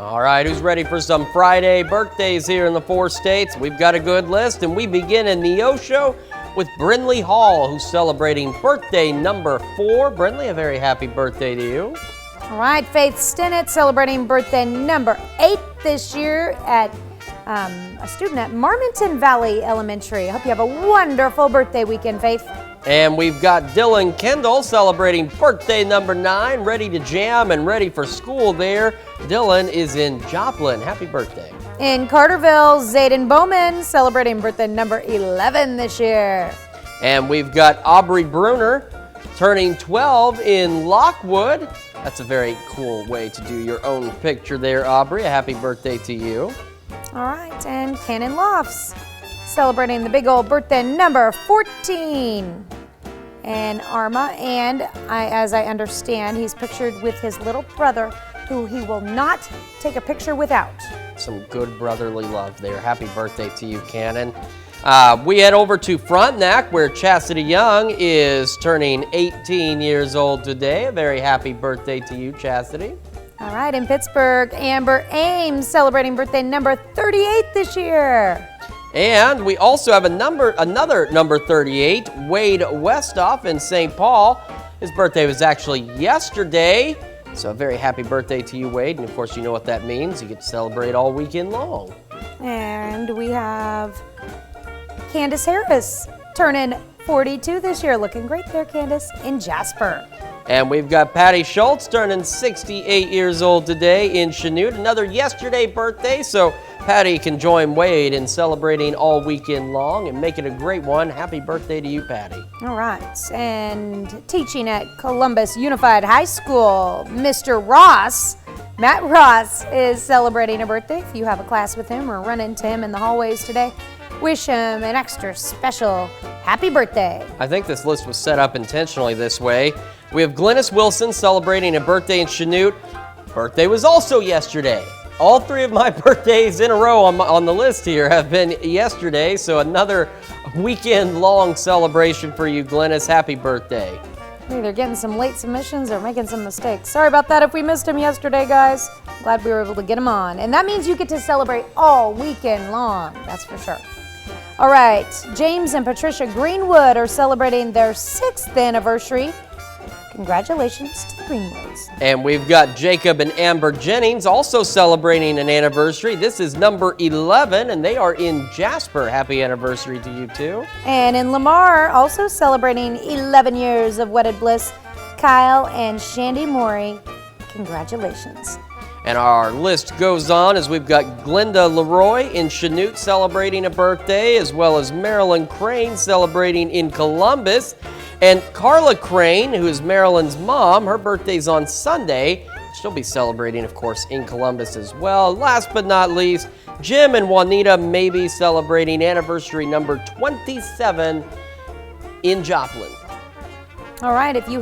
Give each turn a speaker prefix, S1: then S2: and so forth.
S1: All right, who's ready for some Friday birthdays here in the 4 states? We've got a good list, and we begin in Neosho with Brinley Hall, who's celebrating birthday number 4. Brinley, a very happy birthday to you.
S2: All right, Faith Stinnett celebrating birthday number 8 this year at a student at Marmonton Valley Elementary. I hope you have a wonderful birthday weekend, Faith.
S1: And we've got Dylan Kendall celebrating birthday number 9, ready to jam and ready for school there. Dylan is in Joplin. Happy birthday.
S2: In Carterville, Zayden Bowman celebrating birthday number 11 this year.
S1: And we've got Aubry Bruner turning 12 in Lockwood. That's a very cool way to do your own picture there, Aubry. A happy birthday to you.
S2: All right, and Cannon Lofts celebrating the big old birthday number 14 in Arma. And as I understand, he's pictured with his little brother, who he will not take a picture without.
S1: Some good brotherly love there. Happy birthday to you, Cannon. We head over to Frontenac, where Chastity Young is turning 18 years old today. A very happy birthday to you, Chastity.
S2: All right, in Pittsburgh, Amber Ames celebrating birthday number 38 this year.
S1: And we also have another number 38, Wade Westoff in St. Paul. His birthday was actually yesterday. So a very happy birthday to you, Wade. And of course, you know what that means. You get to celebrate all weekend long.
S2: And we have Candace Harris turning 42 this year. Looking great there, Candace, in Jasper.
S1: And we've got Patty Schultz turning 68 years old today in Chanute. Another yesterday birthday, so Patty can join Wade in celebrating all weekend long and make it a great one. Happy birthday to you, Patty.
S2: All right, and teaching at Columbus Unified High School, Mr. Ross, Matt Ross, is celebrating a birthday. If you have a class with him or run into him in the hallways today, wish him an extra special happy birthday.
S1: I think this list was set up intentionally this way. We have Glennis Wilson celebrating a birthday in Chanute. Birthday was also yesterday. All 3 of my birthdays in a row on the list here have been yesterday, so another weekend-long celebration for you, Glennis. Happy birthday.
S2: Either getting some late submissions or making some mistakes. Sorry about that if we missed him yesterday, guys. Glad we were able to get him on. And that means you get to celebrate all weekend long, that's for sure. All right, James and Patricia Greenwood are celebrating their 6th anniversary. Congratulations to the Greenwoods.
S1: And we've got Jacob and Amber Jennings also celebrating an anniversary. This is number 11, and they are in Jasper. Happy anniversary to you, too.
S2: And in Lamar, also celebrating 11 years of wedded bliss, Kyle and Shandy Mori. Congratulations.
S1: And our list goes on as we've got Glenda Leroy in Chanute celebrating a birthday, as well as Marilyn Crane celebrating in Columbus. And Carla Crane, who is Marilyn's mom, her birthday's on Sunday. She'll be celebrating, of course, in Columbus as well. Last but not least, Jim and Juanita may be celebrating anniversary number 27 in Joplin.
S2: All right, if you